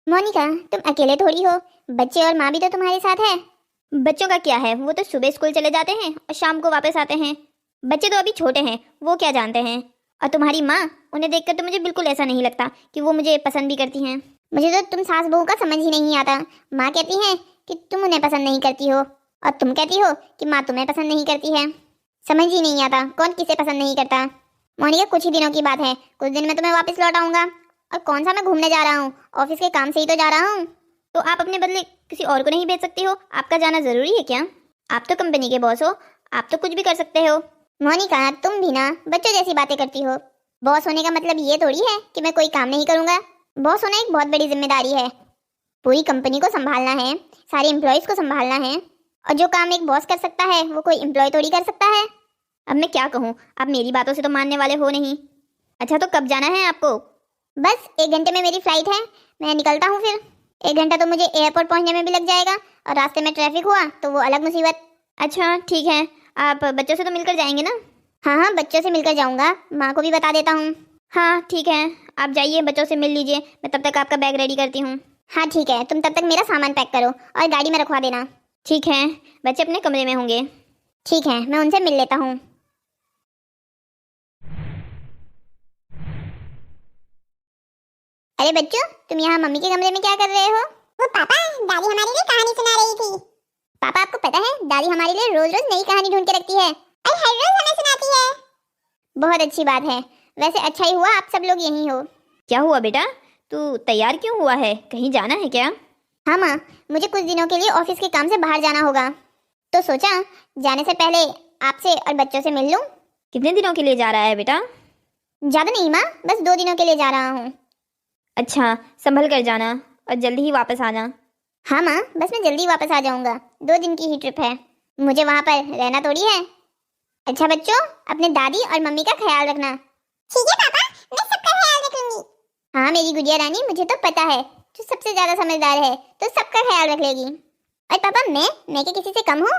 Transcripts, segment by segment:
मोनिका, तुम अकेले थोड़ी हो, बच्चे और माँ भी तो तुम्हारे साथ है। बच्चों का क्या है, वो तो सुबह स्कूल चले जाते हैं और शाम को वापस आते हैं। बच्चे तो अभी छोटे हैं, वो क्या जानते हैं। और तुम्हारी माँ, उन्हें देखकर तो मुझे बिल्कुल ऐसा नहीं लगता कि वो मुझे पसंद भी करती हैं। मुझे तो तुम सास बहू का समझ ही नहीं आता। माँ कहती है कि तुम उन्हें पसंद नहीं करती हो और तुम कहती हो कि माँ तुम्हें पसंद नहीं करती है। समझ ही नहीं आता कौन किसे पसंद नहीं करता। मोनिका, कुछ ही दिनों की बात है, कुछ दिन में तो मैं वापस लौट आऊंगा। और कौन सा मैं घूमने जा रहा हूँ, ऑफिस के काम से ही तो जा रहा हूँ। तो आप अपने बदले किसी और को नहीं भेज सकती हो? आपका जाना जरूरी है क्या? आप तो कंपनी के बॉस हो, आप तो कुछ भी कर सकते हो। मोनिका, तुम भी ना बच्चों जैसी बातें करती हो। बॉस होने का मतलब ये थोड़ी है कि मैं कोई काम नहीं करूंगा। बॉस होना एक बहुत बड़ी जिम्मेदारी है। पूरी कंपनी को संभालना है, सारे एम्प्लॉयज को संभालना है, और जो काम एक बॉस कर सकता है वो कोई एम्प्लॉय थोड़ी कर सकता है। अब मैं क्या कहूँ, आप मेरी बातों से तो मानने वाले हो नहीं। अच्छा, तो कब जाना है आपको? बस 1 घंटे में मेरी फ्लाइट है, मैं निकलता हूँ। फिर 1 घंटा तो मुझे एयरपोर्ट पहुँचने में भी लग जाएगा, और रास्ते में ट्रैफिक हुआ तो वो अलग मुसीबत। अच्छा ठीक है, आप बच्चों से तो मिलकर जाएंगे ना? हाँ हाँ, बच्चों से मिलकर जाऊँगा, माँ को भी बता देता हूँ। हाँ ठीक है, आप जाइए, बच्चों से मिल लीजिए, मैं तब तक आपका बैग रेडी करती हूँ। हाँ ठीक है, तुम तब तक मेरा सामान पैक करो और गाड़ी में रखवा देना। ठीक है, बच्चे अपने कमरे में होंगे। ठीक है, मैं उनसे मिल लेता हूँ। अरे बच्चों, तुम यहाँ मम्मी के कमरे में क्या कर रहे हो? वो पापा, दादी हमारे लिए कहानी सुना रही थी। पापा, आपको पता है दादी हमारे लिए रोज रोज नई कहानी ढूंढ के रखती है और हर रोज हमें सुनाती है। बहुत अच्छी बात है। वैसे अच्छा ही हुआ आप सब लोग यहीं हो। क्या हुआ बेटा, तू तैयार क्यों हुआ है? कहीं जाना है क्या? हाँ माँ, मुझे कुछ दिनों के लिए ऑफिस के काम से बाहर जाना होगा, तो सोचा जाने से पहले आपसे और बच्चों से मिल लूं। कितने दिनों के लिए जा रहा है बेटा? ज्यादा नहीं माँ, बस 2 दिनों के लिए जा रहा हूँ। अच्छा, संभल कर जाना और जल्दी ही वापस आना। हाँ माँ, बस मैं जल्दी वापस आ जाऊंगा, 2 दिन की ही ट्रिप है, मुझे वहाँ पर रहना थोड़ी है। अच्छा बच्चों, अपने दादी और मम्मी का ख्याल रखना। ठीक है पापा, मैं सबका ख्याल रखूंगी। हाँ मेरी गुड़िया रानी, मुझे तो पता है तू सबसे ज्यादा समझदार है, तो सबका ख्याल रख लेगी। और पापा, मैं क्या किसी से कम हूँ?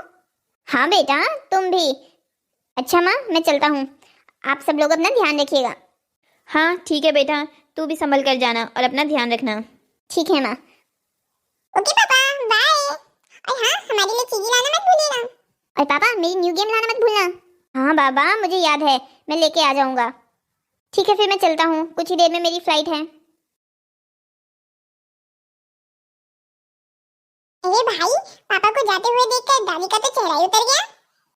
हाँ बेटा, तुम भी। अच्छा माँ, मैं चलता हूँ, आप सब लोग अपना ध्यान रखिएगा। हाँ ठीक है बेटा, तू भी संभल कर जाना और अपना ध्यान रखना। ठीक है माँ। ओके पापा, बाय। और हाँ, हमारे लिए चीज़ी लाना मत भूलिएगा। और पापा, मेरी न्यू गेम लाना मत भूलना। हाँ बाबा, मुझे याद है, मैं लेके आ जाऊंगा। ठीक है, फिर मैं चलता हूँ, कुछ ही देर में मेरी फ्लाइट है। अरे भाई, पापा को जाते हुए देखकर दादी का तो चेहरा ही उतर गया।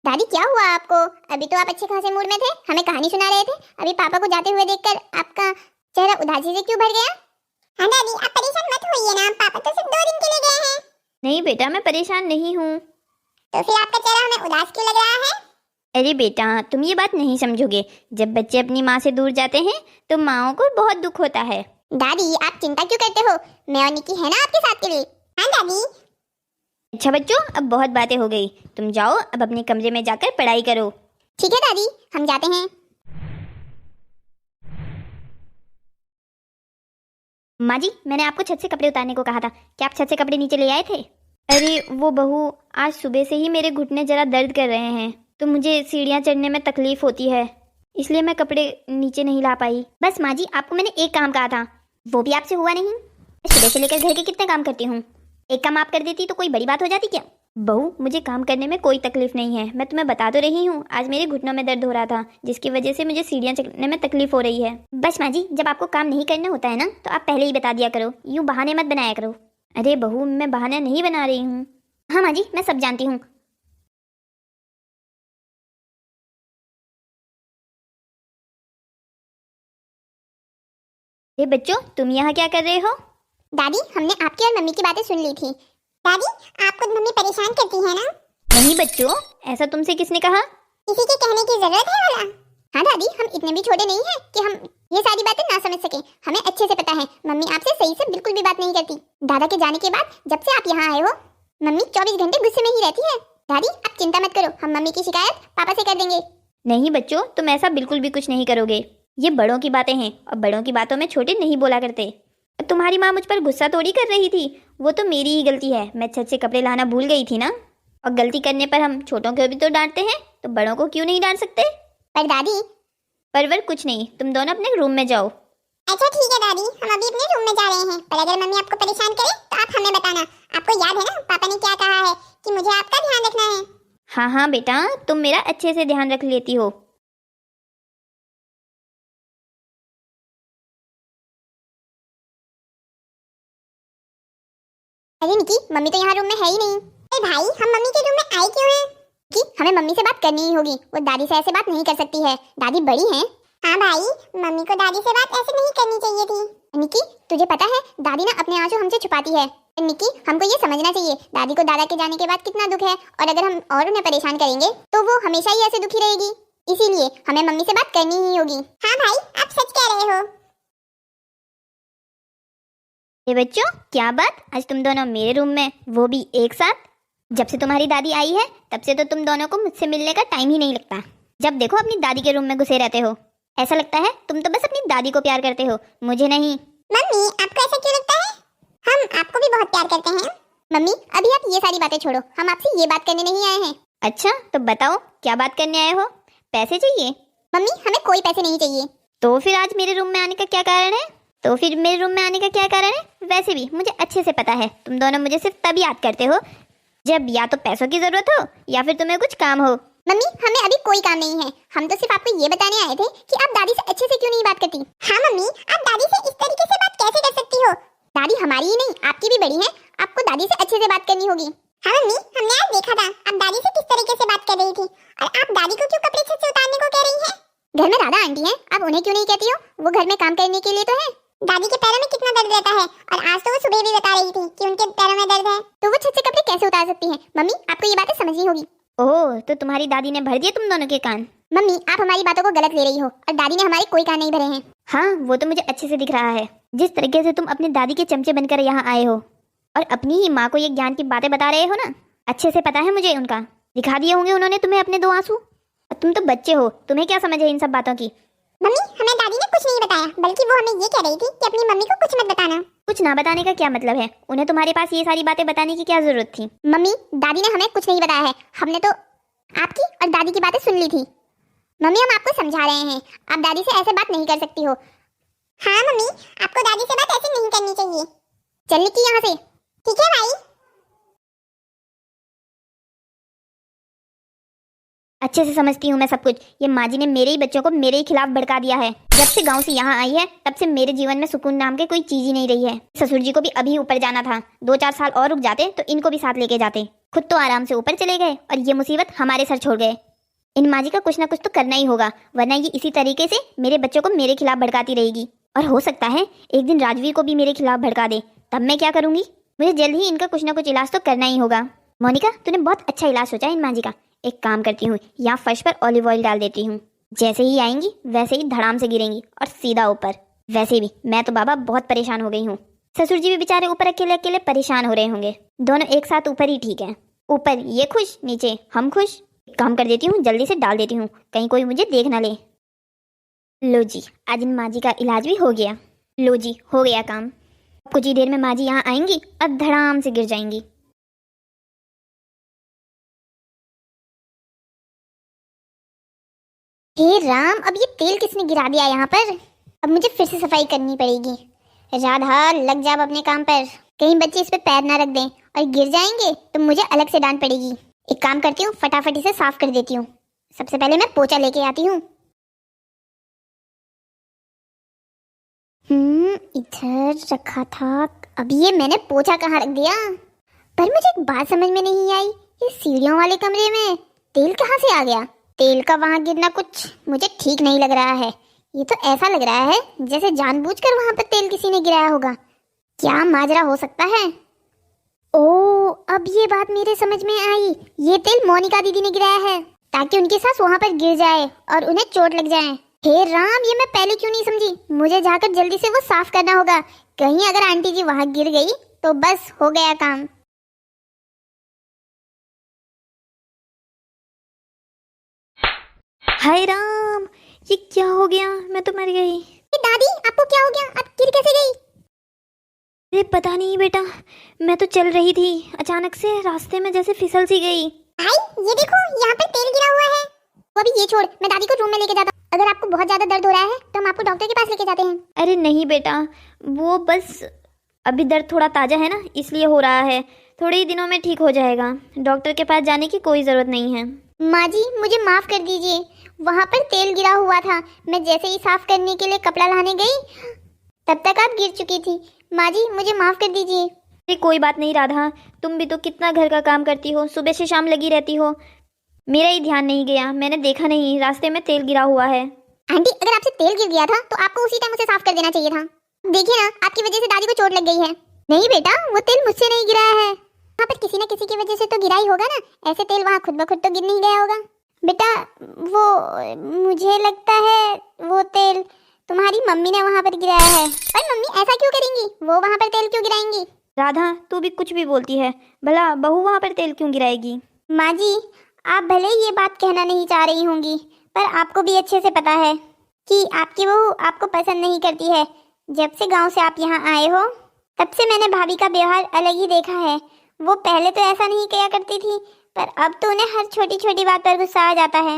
दादी, क्या हुआ आपको? अभी तो आप अच्छे खासे मूड में थे, हमें कहानी सुना रहे थे, अभी पापा को जाते हुए देखकर आपका चेहरा उदासी से क्यों भर गया? हाँ दादी, आप परेशान मत होइए ना, पापा तो सिर्फ 2 दिन के लिए गए हैं। नहीं बेटा, मैं परेशान नहीं हूँ। तो फिर आपका चेहरा हमें उदास क्यों लग रहा है? अरे बेटा, तुम ये बात नहीं समझोगे, जब बच्चे अपनी माँ से दूर जाते हैं तो माँओं को बहुत दुख होता है। दादी, आप चिंता क्यों करते हो, मैं और निकी है ना आपके साथ के लिए। हाँ दादी। अच्छा बच्चों, अब बहुत बातें हो गई, तुम जाओ अब अपने कमरे में जाकर पढ़ाई करो। ठीक है दादी, हम जाते हैं। माँ जी, मैंने आपको छत से कपड़े उतारने को कहा था, क्या आप छत से कपड़े नीचे ले आए थे? अरे वो बहू, आज सुबह से ही मेरे घुटने जरा दर्द कर रहे हैं, तो मुझे सीढ़ियाँ चढ़ने में तकलीफ होती है, इसलिए मैं कपड़े नीचे नहीं ला पाई। बस माँ जी, आपको मैंने एक काम कहा था, वो भी आपसे हुआ नहीं। सुबह से लेकर घर के कितने काम करती हूँ, एक काम आप कर देती तो कोई बड़ी बात हो जाती क्या? बहू, मुझे काम करने में कोई तकलीफ नहीं है, मैं तुम्हें बता तो रही हूँ, आज मेरे घुटनों में दर्द हो रहा था, जिसकी वजह से मुझे सीढ़ियाँ चढ़ने में तकलीफ हो रही है। बस माँ जी, जब आपको काम नहीं करना होता है ना, तो आप पहले ही बता दिया करो, यूँ बहाने मत बनाया करो। अरे बहू, मैं बहाना नहीं बना रही हूँ। हाँ माँ जी, मैं सब जानती हूँ। अरे बच्चों, तुम यहाँ क्या कर रहे हो? दादी, हमने आपकी और मम्मी की बातें सुन ली थी। दादी, आपको मम्मी परेशान करती है ना? नहीं बच्चों, ऐसा तुमसे किसने कहा? किसी के कहने की जरूरत है वाला? हाँ दादी, हम इतने भी छोटे नहीं हैं कि हम ये सारी बातें ना समझ सके, हमें अच्छे से पता है मम्मी आपसे सही से बिल्कुल भी बात नहीं करती। दादा के जाने के बाद जब से आप यहाँ आए हो, मम्मी 24 घंटे गुस्से में ही रहती है। दादी, आप चिंता मत करो, हम मम्मी की शिकायत पापा से कर देंगे। नहीं बच्चों, तुम ऐसा बिल्कुल भी कुछ नहीं करोगे, ये बड़ों की बातें हैं और बड़ों की बातों में छोटे नहीं बोला करते। तुम्हारी माँ मुझ पर गुस्सा थोड़ी कर रही थी, वो तो मेरी ही गलती है, मैं छत से कपड़े लाना भूल गई थी ना, और गलती करने पर हम छोटों को भी तो डांटते हैं, तो बड़ों को क्यों नहीं डांट सकते? पर दादी। परवर कुछ नहीं, तुम दोनों अपने रूम में जाओ। अच्छा ठीक है दादी, हम अभी अपने रूम में जा रहे हैं, पर अगर मम्मी आपको परेशान करे तो आप हमें बताना। आपको याद है ना पापा ने क्या कहा है कि मुझे आपका ध्यान रखना है। हाँ हाँ बेटा, तुम मेरा अच्छे से ध्यान रख लेती हो। अरे निकी, मम्मी तो यहाँ रूम में है ही नहीं। अरे भाई, हम मम्मी के रूम में आए क्यों हैं? कि हमें मम्मी से बात करनी ही होगी, वो दादी से ऐसे बात नहीं कर सकती है, दादी बड़ी हैं। हाँ भाई, मम्मी को दादी से बात ऐसे नहीं करनी चाहिए थी। निकी, तुझे पता है दादी ना अपने आंसू हमसे छुपाती है। निकी, हमको ये समझना चाहिए दादी को दादा के जाने के बाद कितना दुख है, और अगर हम और उन्हें परेशान करेंगे तो वो हमेशा ही ऐसे दुखी रहेगी। इसीलिए हमें मम्मी से बात करनी ही होगी। हाँ भाई, आप सच कह रहे हो। ये बच्चों, क्या बात, आज तुम दोनों मेरे रूम में, वो भी एक साथ? जब से तुम्हारी दादी आई है तब से तो तुम दोनों को मुझसे मिलने का टाइम ही नहीं लगता। जब देखो अपनी दादी के रूम में घुसे रहते हो। ऐसा लगता है तुम तो बस अपनी दादी को प्यार करते हो, मुझे नहीं। मम्मी, आपको ऐसा क्यों लगता है? हम आपको भी बहुत प्यार करते हैं। मम्मी, अभी आप ये सारी बातें छोड़ो, हम आपसे ये बात करने नहीं आए हैं। अच्छा तो बताओ, क्या बात करने आए हो? पैसे चाहिए? मम्मी, हमें कोई पैसे नहीं चाहिए। तो फिर आज मेरे रूम में आने का क्या कारण है? वैसे भी मुझे अच्छे से पता है तुम दोनों मुझे सिर्फ तभी याद करते हो जब या तो पैसों की जरूरत हो या फिर तुम्हें कुछ काम हो। मम्मी, हमें अभी कोई काम नहीं है, हम तो सिर्फ आपको ये बताने आए थे कि आप दादी से अच्छे से क्यों नहीं बात करती। हाँ मम्मी, आप दादी से इस तरीके से बात कैसे कर सकती हो? दादी हमारी ही नहीं, आपकी भी बड़ी है, आपको दादी से अच्छे से बात करनी होगी। हाँ मम्मी, हमने आज देखा था आप दादी से किस तरीके से बात कर रही थी, और आप दादी को क्यों कपड़े छत से उतारने को कह रही हैं? घर में राधा आंटी हैं, आप उन्हें क्यों नहीं कहती हो? वो घर में काम करने के लिए तो है। दादी के पैरों में कितना दर्द रहता है, और आज तो वो सुबह भी बता रही थी कि उनके पैरों में दर्द है। तो वो छत से कपड़े कैसे उतार सकती हैं? मम्मी, आपको ये बातें समझनी होगी। ओह, तो तुम्हारी दादी ने भर दिए तुम दोनों के कान? मम्मी, आप हमारी बातों को गलत ले रही हो, और दादी ने हमारे कोई कान नहीं भरे हैं। हाँ, वो तो मुझे अच्छे से दिख रहा है, जिस तरीके से तुम अपनी दादी के चमचे बनकर यहाँ आए हो और अपनी ही माँ को ये ज्ञान की बातें बता रहे हो ना। अच्छे से पता है मुझे, उनका दिखा दिए होंगे उन्होंने तुम्हें अपने 2 आंसू। तुम तो बच्चे हो, तुम्हें क्या समझ है इन सब बातों की? मम्मी, हमें दादी ने कुछ नहीं बताया, बल्कि वो हमें ये कह रही थी कि अपनी मम्मी को कुछ मत बताना। कुछ ना बताने का क्या मतलब है? उन्हें तुम्हारे पास ये सारी बातें बताने की क्या जरूरत थी? मम्मी, दादी ने हमें कुछ नहीं बताया है, हमने तो आपकी और दादी की बातें सुन ली थी। मम्मी, हम आपको समझा रहे हैं, आप दादी से ऐसे बात नहीं कर सकती हो। हाँ मम्मी, आपको दादी से बात ऐसे नहीं करनी चाहिए। चल निकी यहाँ से। ठीक है भाई। अच्छे से समझती हूँ मैं सब कुछ। ये माँ जी ने मेरे ही बच्चों को मेरे ही खिलाफ भड़का दिया है। जब से गांव से यहाँ आई है तब से मेरे जीवन में सुकून नाम के कोई चीज ही नहीं रही है। ससुर जी को भी अभी ऊपर जाना था, 2-4 साल और रुक जाते तो इनको भी साथ लेके जाते। खुद तो आराम से ऊपर चले गए और ये मुसीबत हमारे सर छोड़ गए। इन माँ जी का कुछ ना कुछ तो करना ही होगा, वरना ये इसी तरीके से मेरे बच्चों को मेरे खिलाफ भड़काती रहेगी। और हो सकता है एक दिन राजवीर को भी मेरे खिलाफ भड़का दे, तब मैं क्या करूंगी? मुझे जल्द ही इनका कुछ ना कुछ इलाज तो करना ही होगा। मोनिका, तूने बहुत अच्छा इलाज सोचा इन माँ जी का। एक काम करती हूँ, यहाँ फर्श पर ऑलिव ऑयल डाल देती हूँ। जैसे ही आएंगी वैसे ही धड़ाम से गिरेंगी और सीधा ऊपर। वैसे भी मैं तो बाबा बहुत परेशान हो गई हूँ। ससुर जी भी बेचारे ऊपर अकेले अकेले परेशान हो रहे होंगे। दोनों एक साथ ऊपर ही ठीक है। ऊपर ये खुश, नीचे हम खुश। काम कर देती हूँ, जल्दी से डाल देती हूँ, कहीं कोई मुझे देख ना ले। लो जी, आज इन माँ जी का इलाज भी हो गया। लो जी, हो गया काम। कुछ ही देर में माँ जी यहाँ आएंगी और धड़ाम से गिर जाएंगी। हे राम, अब ये तेल किसने गिरा दिया यहाँ पर? अब मुझे फिर से सफाई करनी पड़ेगी। राधा, लग जा अपने काम पर, कहीं बच्चे इस पे पैर ना रख दें और गिर जाएंगे तो मुझे अलग से डांट पड़ेगी। एक काम करती हूँ, फटाफट इसे साफ कर देती हूँ। सबसे पहले मैं पोछा लेके आती हूँ। इधर रखा था, अब ये मैंने पोछा कहाँ रख दिया? पर मुझे एक बात समझ में नहीं आई, ये सीढ़ियों वाले कमरे में तेल कहाँ से आ गया? तेल का वहां गिरना कुछ मुझे ठीक नहीं लग रहा है। ये तो ऐसा लग रहा है जैसे जानबूझकर वहां पर तेल किसी ने गिराया होगा। क्या माजरा हो सकता है? ओ, अब ये बात मेरे समझ में आई। ये तेल मोनिका दीदी ने गिराया है ताकि उनकी सास वहां पर गिर जाए और उन्हें चोट लग जाए। हे राम, ये मैं पहले क्यों नहीं समझी? मुझे जाकर जल्दी से वो साफ करना होगा। कहीं अगर आंटी जी वहां गिर गई तो बस हो गया काम। हाय राम, ये क्या हो गया? मैं तो मर गई। दादी, आपको क्या हो गया? आप गिर कैसे गई? अरे पता नहीं बेटा, मैं तो चल रही थी, अचानक से रास्ते में जैसे फिसल सी गई। भाई, ये देखो, यहाँ पर तेल गिरा हुआ है। वो अभी ये छोड़, मैं दादी को रूम में लेके जाता। अगर आपको बहुत ज़्यादा दर्द हो रहा है तो हम आपको डॉक्टर के पास लेके जाते हैं। अरे नहीं बेटा, वो बस अभी दर्द थोड़ा ताज़ा है ना, इसलिए हो रहा है। थोड़े ही दिनों में ठीक हो जाएगा। डॉक्टर के पास जाने की कोई ज़रूरत नहीं है। माँ जी मुझे माफ़ कर दीजिए, वहाँ पर तेल गिरा हुआ था, मैं जैसे ही साफ करने के लिए कपड़ा लाने गई तब तक आप गिर चुकी थी। माँ जी मुझे माफ़ कर दीजिए। अरे कोई बात नहीं राधा, तुम भी तो कितना घर का काम करती हो, सुबह से शाम लगी रहती हो। मेरा ही ध्यान नहीं गया, मैंने देखा नहीं रास्ते में तेल गिरा हुआ है। आंटी अगर आपसे तेल गिर गया था तो आपको उसी टाइम उसे साफ कर देना चाहिए था। देखिए ना, आपकी वजह से दादी को चोट लग गई है। नहीं बेटा, वो तेल मुझसे नहीं गिरा है। वहाँ पर किसी न किसी की वजह से तो गिरा ही होगा ना, ऐसे तेल वहाँ खुद ब खुद तो गिर नहीं गया होगा। बेटा वो मुझे लगता है वो तेल तुम्हारी मम्मी ने वहाँ पर गिराया है। पर मम्मी ऐसा क्यों करेंगी, वो वहाँ पर तेल क्यों गिराएंगी? राधा तू भी कुछ भी बोलती है, भला बहू वहाँ पर तेल क्यों गिराएगी? माँ जी आप भले ये बात कहना नहीं चाह रही होंगी, पर आपको भी अच्छे से पता है कि आपकी बहू आपको पसंद नहीं करती है। जब से गांव से आप यहाँ आए हो तब से मैंने भाभी का व्यवहार अलग ही देखा है। वो पहले तो ऐसा नहीं किया करती थी, पर अब तो उन्हें हर छोटी छोटी बात पर गुस्सा आ जाता है।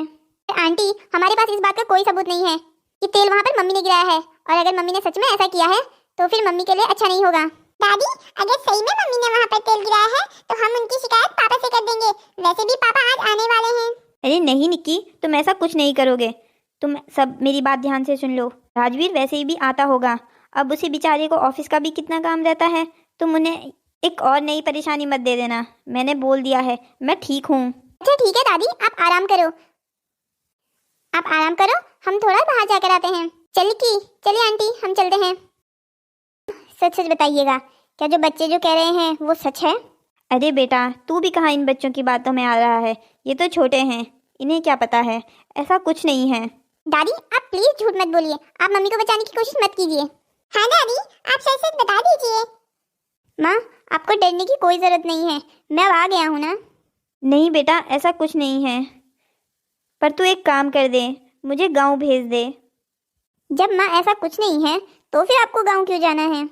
आंटी हमारे पास इस बात का कोई सबूत नहीं है कि तेल वहाँ पर मम्मी ने गिराया है, और अगर मम्मी ने सच में ऐसा किया है तो फिर मम्मी के लिए अच्छा नहीं होगा। दादी अगर सही में मम्मी ने वहाँ पर तेल गिराया है तो हम उनकी शिकायत पापा से कर देंगे। वैसे भी पापा आज आने वाले हैं। अरे नहीं निक्की, तुम ऐसा कुछ नहीं करोगे। तुम सब मेरी बात ध्यान से सुन लो। राजवीर वैसे ही भी आता होगा, अब उसी बेचारे को ऑफिस का भी कितना काम रहता है। तुम उन्हें एक और नई परेशानी मत दे देना, मैंने बोल दिया है, मैं ठीक हूँ। अच्छा ठीक है दादी, आप आराम करो, आप आराम करो, हम थोड़ा बाहर जाकर आते हैं। चलिए आंटी हम चलते हैं। सच सच बताइएगा, क्या जो बच्चे जो कह रहे हैं वो सच है? अरे बेटा तू भी कहाँ इन बच्चों की बातों में आ रहा है, ये तो छोटे हैं, इन्हें क्या पता है, ऐसा कुछ नहीं है। दादी आप प्लीज झूठ मत बोलिए, आप मम्मी को बचाने की कोशिश मत कीजिए। हाँ दादी आप सच सच बता दीजिए। माँ आपको डरने की कोई ज़रूरत नहीं है, मैं अब आ गया हूँ ना। नहीं बेटा ऐसा कुछ नहीं है, पर तू एक काम कर दे, मुझे गांव भेज दे। जब माँ ऐसा कुछ नहीं है तो फिर आपको गांव क्यों जाना है?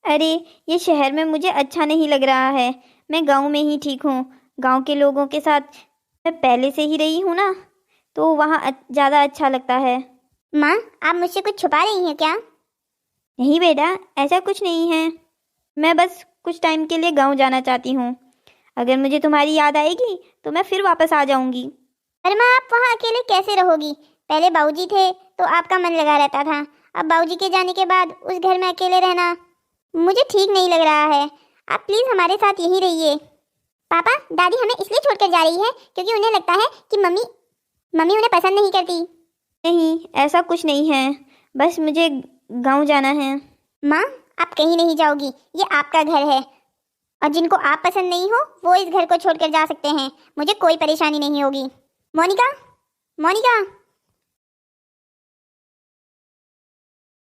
अरे ये शहर में मुझे अच्छा नहीं लग रहा है, मैं गांव में ही ठीक हूँ। गांव के लोगों के साथ मैं पहले से ही रही हूँ ना, तो वहाँ ज़्यादा अच्छा लगता है। माँ आप मुझसे कुछ छुपा रही हैं क्या? नहीं बेटा ऐसा कुछ नहीं है, मैं बस कुछ टाइम के लिए गांव जाना चाहती हूँ। अगर मुझे तुम्हारी याद आएगी तो मैं फिर वापस आ जाऊँगी। अरे माँ आप वहाँ अकेले कैसे रहोगी? पहले बाबूजी थे तो आपका मन लगा रहता था, अब बाबूजी के जाने के बाद उस घर में अकेले रहना मुझे ठीक नहीं लग रहा है। आप प्लीज़ हमारे साथ यहीं रहिए। पापा दादी हमें इसलिए छोड़कर जा रही है क्योंकि उन्हें लगता है कि मम्मी उन्हें पसंद नहीं करती। नहीं ऐसा कुछ नहीं है, बस मुझे गांव जाना है। माँ आप कहीं नहीं जाओगी, ये आपका घर है, और जिनको आप पसंद नहीं हो वो इस घर को छोड़कर जा सकते हैं, मुझे कोई परेशानी नहीं होगी। मोनिका मोनिका।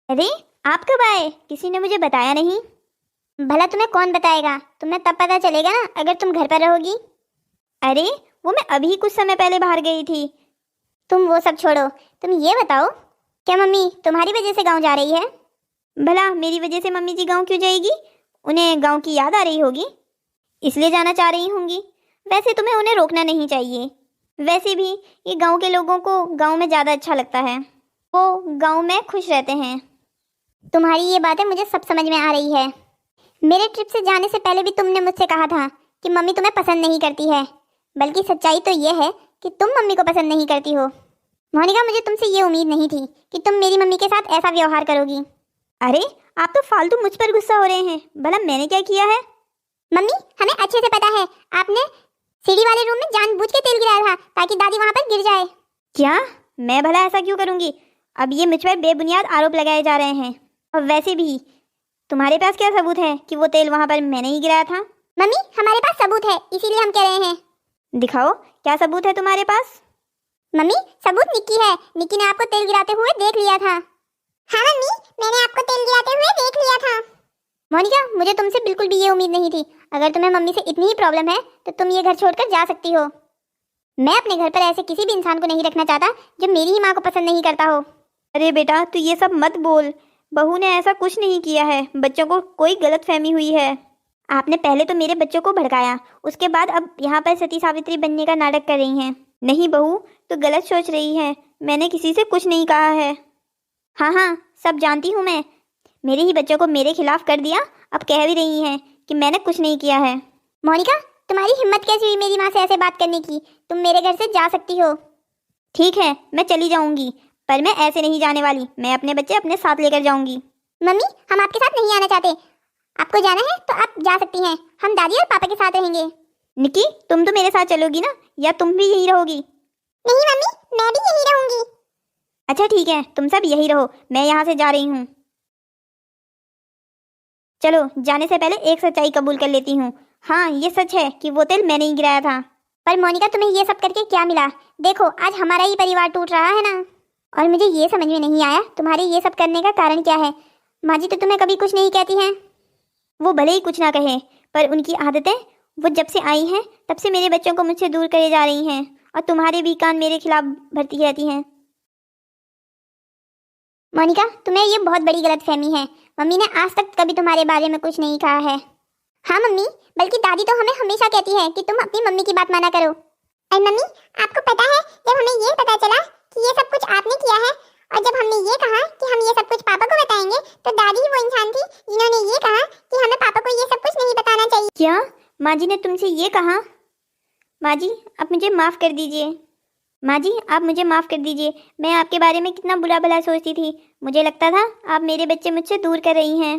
अरे आप कब आए? किसी ने मुझे बताया नहीं। भला तुम्हें कौन बताएगा, तुम्हें तब पता चलेगा ना अगर तुम घर पर रहोगी। अरे वो मैं अभी कुछ समय पहले बाहर गई थी। तुम वो सब छोड़ो, तुम ये बताओ क्या मम्मी तुम्हारी वजह से गांव जा रही है? भला मेरी वजह से मम्मी जी गांव क्यों जाएगी? उन्हें गांव की याद आ रही होगी, इसलिए जाना चाह रही होंगी। वैसे तुम्हें उन्हें रोकना नहीं चाहिए। वैसे भी ये गांव के लोगों को गांव में ज़्यादा अच्छा लगता है, वो गांव में खुश रहते हैं। तुम्हारी ये बातें मुझे सब समझ में आ रही है। मेरे ट्रिप से जाने से पहले भी तुमने मुझसे कहा था कि मम्मी तुम्हें पसंद नहीं करती है, बल्कि सच्चाई तो ये है कि तुम मम्मी को पसंद नहीं करती हो। मोनिका मुझे तुमसे ये उम्मीद नहीं थी कि तुम मेरी मम्मी के साथ ऐसा व्यवहार करोगी। अरे आप तो फालतू मुझ पर गुस्सा हो रहे हैं, भला मैंने क्या किया है? मम्मी हमें अच्छे से पता है, आपने सीढ़ी वाले रूम में जानबूझ के तेल गिराया था ताकि दादी वहाँ पर गिर जाए। क्या? मैं भला ऐसा क्यों करूँगी? अब ये मुझ पर बेबुनियाद आरोप लगाए जा रहे हैं, और वैसे भी तुम्हारे पास क्या सबूत है कि वो तेल वहाँ पर मैंने ही गिराया था? मम्मी हमारे पास सबूत है, इसीलिए हम कह रहे हैं। दिखाओ क्या सबूत है तुम्हारे पास? मम्मी सबूत निक्की है, निक्की ने आपको तेल गिराते हुए देख लिया था। हाँ मम्मी मैंने आपको तेल गिराते हुए देख लिया था। मोनिका मुझे तुमसे बिल्कुल भी ये उम्मीद नहीं थी। अगर तुम्हें मम्मी से इतनी ही प्रॉब्लम है तो तुम ये घर छोड़कर जा सकती हो। मैं अपने घर पर ऐसे किसी भी इंसान को नहीं रखना चाहता जो मेरी ही माँ को पसंद नहीं करता हो। अरे बेटा तू ये सब मत बोल, बहू ने ऐसा कुछ नहीं किया है, बच्चों को कोई गलतफहमी हुई है। आपने पहले तो मेरे बच्चों को भड़काया, उसके बाद अब यहाँ पर सती सावित्री बनने का नाटक कर रही हैं। नहीं बहू, तो गलत सोच रही है, मैंने किसी से कुछ नहीं कहा है। हाँ हाँ, सब जानती हूँ मैं, मेरे ही बच्चों को मेरे खिलाफ कर दिया, अब कह भी रही हैं कि मैंने कुछ नहीं किया है। मोनिका, तुम्हारी हिम्मत कैसी हुई मेरी माँ से ऐसे बात करने की? तुम मेरे घर से जा सकती हो। ठीक है, मैं चली जाऊंगी, पर मैं ऐसे नहीं जाने वाली, मैं अपने बच्चे अपने साथ लेकर जाऊंगी। मम्मी, हम आपके साथ नहीं आना चाहते। आपको जाना है तो आप जा सकती हैं, हम दादी और पापा के साथ रहेंगे। निकी, तुम तो मेरे साथ चलोगी ना, या तुम भी यहीं रहोगी? नहीं मम्मी, मैं भी यहीं रहूंगी। अच्छा ठीक है, तुम सब यहीं रहो, मैं यहाँ से जा रही हूँ। चलो, जाने से पहले एक सच्चाई कबूल कर लेती हूँ। हाँ, ये सच है कि वो तेल मैंने ही गिराया था। पर मोनिका, तुम्हें ये सब करके क्या मिला? देखो, आज हमारा ही परिवार टूट रहा है ना। और मुझे ये समझ में नहीं आया तुम्हारे ये सब करने का कारण क्या है। माँ जी तो तुम्हें कभी कुछ नहीं कहती हैं। वो भले ही कुछ ना कहे, पर उनकी आदतें, वो जब से आई हैं तब से मेरे बच्चों को मुझसे दूर करे जा रही हैं, और तुम्हारे भी कान मेरे खिलाफ भरती रहती हैं। मोनिका, तुम्हें ये बहुत बड़ी गलतफहमी है। मम्मी ने आज तक कभी तुम्हारे बारे में कुछ नहीं कहा है। हाँ मम्मी, बल्कि दादी तो हमें हमेशा कहती है कि तुम अपनी मम्मी की बात माना करो। और मम्मी, आपको पता है, जब हमें ये पता चला कि ये सब कुछ आपने किया है, और जब हमने ये कहा कि हम ये सब कुछ पापा को बताएंगे, तो दादी ही वो इंसान थी जिन्होंने ये कहा कि हमें पापा को ये सब कुछ नहीं बताना चाहिए। क्या माँ जी ने तुमसे ये कहा? माँ जी, आप मुझे माफ़ कर दीजिए। माँ जी, आप मुझे माफ़ कर दीजिए, मैं आपके बारे में कितना बुरा भला सोचती थी। मुझे लगता था आप मेरे बच्चे मुझसे दूर कर रही हैं।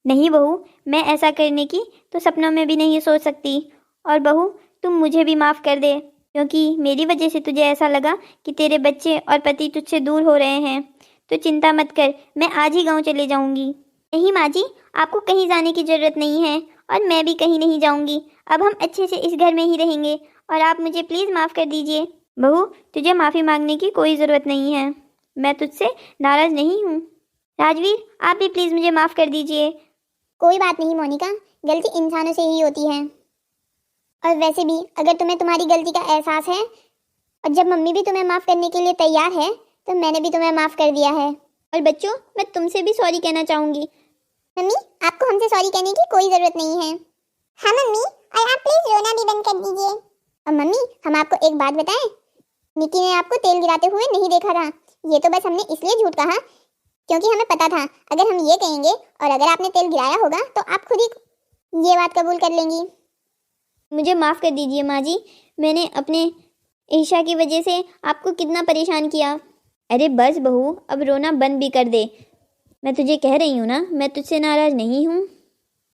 नहीं बहू, मैं ऐसा करने की तो सपनों में भी नहीं सोच सकती। और बहू, तुम मुझे भी माफ़ कर दे, क्योंकि मेरी वजह से तुझे ऐसा लगा कि तेरे बच्चे और पति तुझसे दूर हो रहे हैं। तो चिंता मत कर, मैं आज ही गाँव चले जाऊँगी। नहीं माँ जी, आपको कहीं जाने की ज़रूरत नहीं है, और मैं भी कहीं नहीं जाऊँगी। अब हम अच्छे से इस घर में ही रहेंगे, और आप मुझे प्लीज़ माफ़ कर दीजिए। बहू, तुझे माफ़ी मांगने की कोई ज़रूरत नहीं है, मैं तुझसे नाराज़ नहीं हूँ। राजवीर, आप भी प्लीज़ मुझे माफ़ कर दीजिए। कोई बात नहीं मोनिका, गलती इंसानों से ही होती है। और वैसे भी अगर तुम्हें तुम्हारी गलती का एहसास है, और जब मम्मी भी तुम्हें माफ़ करने के लिए तैयार है, तो मैंने भी तुम्हें माफ़ कर दिया है। और बच्चों, मैं तुमसे भी सॉरी कहना चाहूँगी। मम्मी, आपको हमसे सॉरी कहने की कोई ज़रूरत नहीं है। हाँ मम्मी, और आप प्लीज़ रोना भी बंद कर दीजिए। और मम्मी, हम आपको एक बात बताएं, निकी ने आपको तेल गिराते हुए नहीं देखा था। ये तो बस हमने इसलिए झूठ कहा क्योंकि हमें पता था अगर हम ये कहेंगे और अगर आपने तेल गिराया होगा तो आप खुद ही ये बात कबूल कर लेंगी। मुझे माफ़ कर दीजिए माँ जी, मैंने अपने ईशा की वजह से आपको कितना परेशान किया। अरे बस बहू, अब रोना बंद भी कर दे। मैं तुझे कह रही हूँ ना, मैं तुझसे नाराज़ नहीं हूँ।